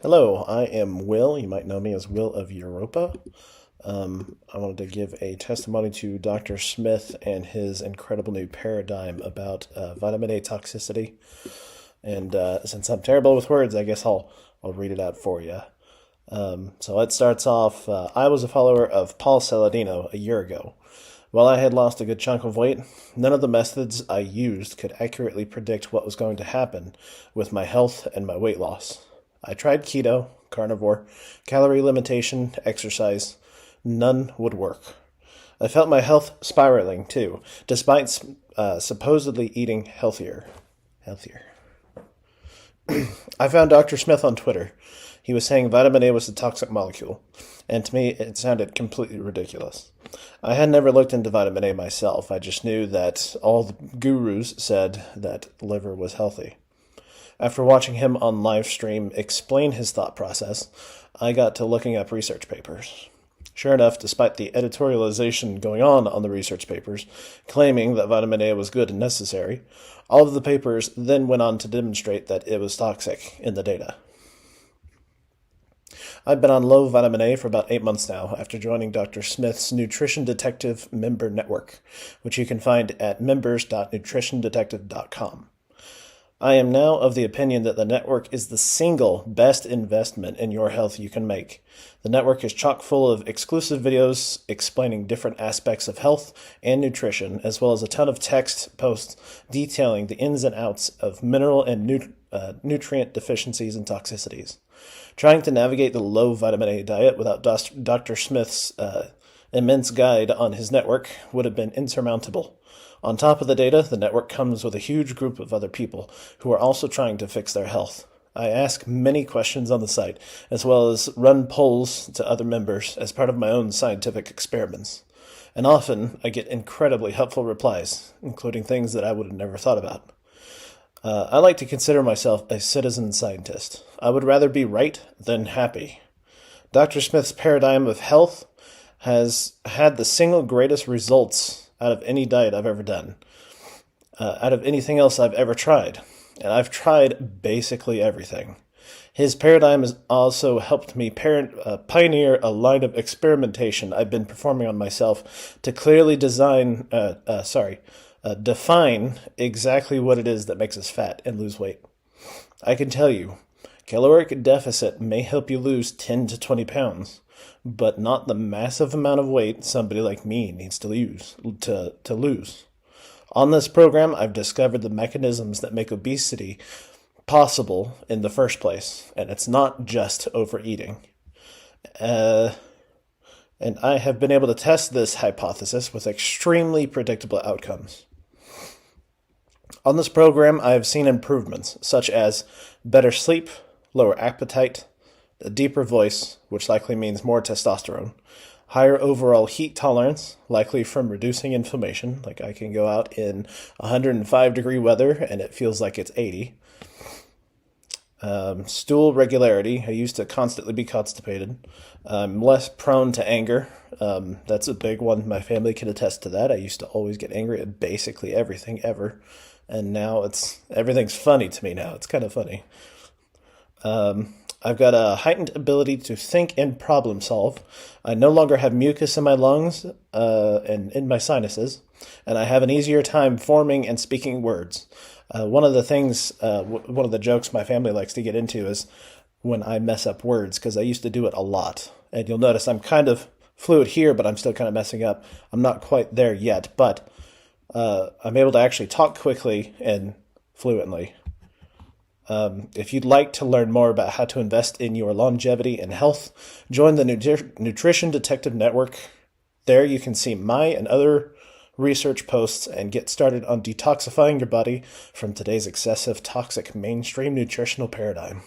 Hello, I am Will. You might know me as Will of Europa. I wanted to give a testimony to Dr. Smith and his incredible new paradigm about vitamin A toxicity. And since I'm terrible with words, I guess I'll read it out for you. So it starts off. I was a follower of Paul Saladino a year ago. While I had lost a good chunk of weight, none of the methods I used could accurately predict what was going to happen with my health and my weight loss. I tried keto, carnivore, calorie limitation, exercise. None would work. I felt my health spiraling too, despite supposedly eating healthier. I found Dr. Smith on Twitter. He was saying vitamin A was a toxic molecule, and to me it sounded completely ridiculous. I had never looked into vitamin A myself. I just knew that all the gurus said that liver was healthy. After watching him on live stream explain his thought process, I got to looking up research papers. Sure enough, despite the editorialization going on the research papers, claiming that vitamin A was good and necessary, all of the papers then went on to demonstrate that it was toxic in the data. I've been on low vitamin A for about 8 months now after joining Dr. Smith's Nutrition Detective member network, which you can find at members.nutritiondetective.com. I am now of the opinion that the network is the single best investment in your health you can make. The network is chock full of exclusive videos explaining different aspects of health and nutrition, as well as a ton of text posts detailing the ins and outs of mineral and nutrient deficiencies and toxicities. Trying to navigate the low vitamin A diet without Dr. Smith's immense guide on his network would have been insurmountable. On top of the data, the network comes with a huge group of other people who are also trying to fix their health. I ask many questions on the site, as well as run polls to other members as part of my own scientific experiments. And often, I get incredibly helpful replies, including things that I would have never thought about. I like to consider myself a citizen scientist. I would rather be right than happy. Dr. Smith's paradigm of health has had the single greatest results out of any diet I've ever done, out of anything else I've ever tried. And I've tried basically everything. His paradigm has also helped me pioneer a line of experimentation I've been performing on myself to clearly define exactly what it is that makes us fat and lose weight. I can tell you, caloric deficit may help you lose 10 to 20 pounds, but not the massive amount of weight somebody like me needs to lose. On this program, I've discovered the mechanisms that make obesity possible in the first place, and it's not just overeating. And I have been able to test this hypothesis with extremely predictable outcomes. On this program, I have seen improvements, such as better sleep, lower appetite, a deeper voice, which likely means more testosterone, higher overall heat tolerance, likely from reducing inflammation, like I can go out in 105-degree weather and it feels like it's 80. Stool regularity. I used to constantly be constipated. I'm less prone to anger. That's a big one. My family can attest to that. I used to always get angry at basically everything ever. And now everything's funny to me now. It's kind of funny. I've got a heightened ability to think and problem solve. I no longer have mucus in my lungs and in my sinuses, and I have an easier time forming and speaking words. One of the jokes my family likes to get into is when I mess up words, because I used to do it a lot. And you'll notice I'm kind of fluid here, but I'm still kind of messing up. I'm not quite there yet, but I'm able to actually talk quickly and fluently. If you'd like to learn more about how to invest in your longevity and health, join the Nutrition Detective Network. There you can see my and other research posts and get started on detoxifying your body from today's excessive, toxic mainstream nutritional paradigm.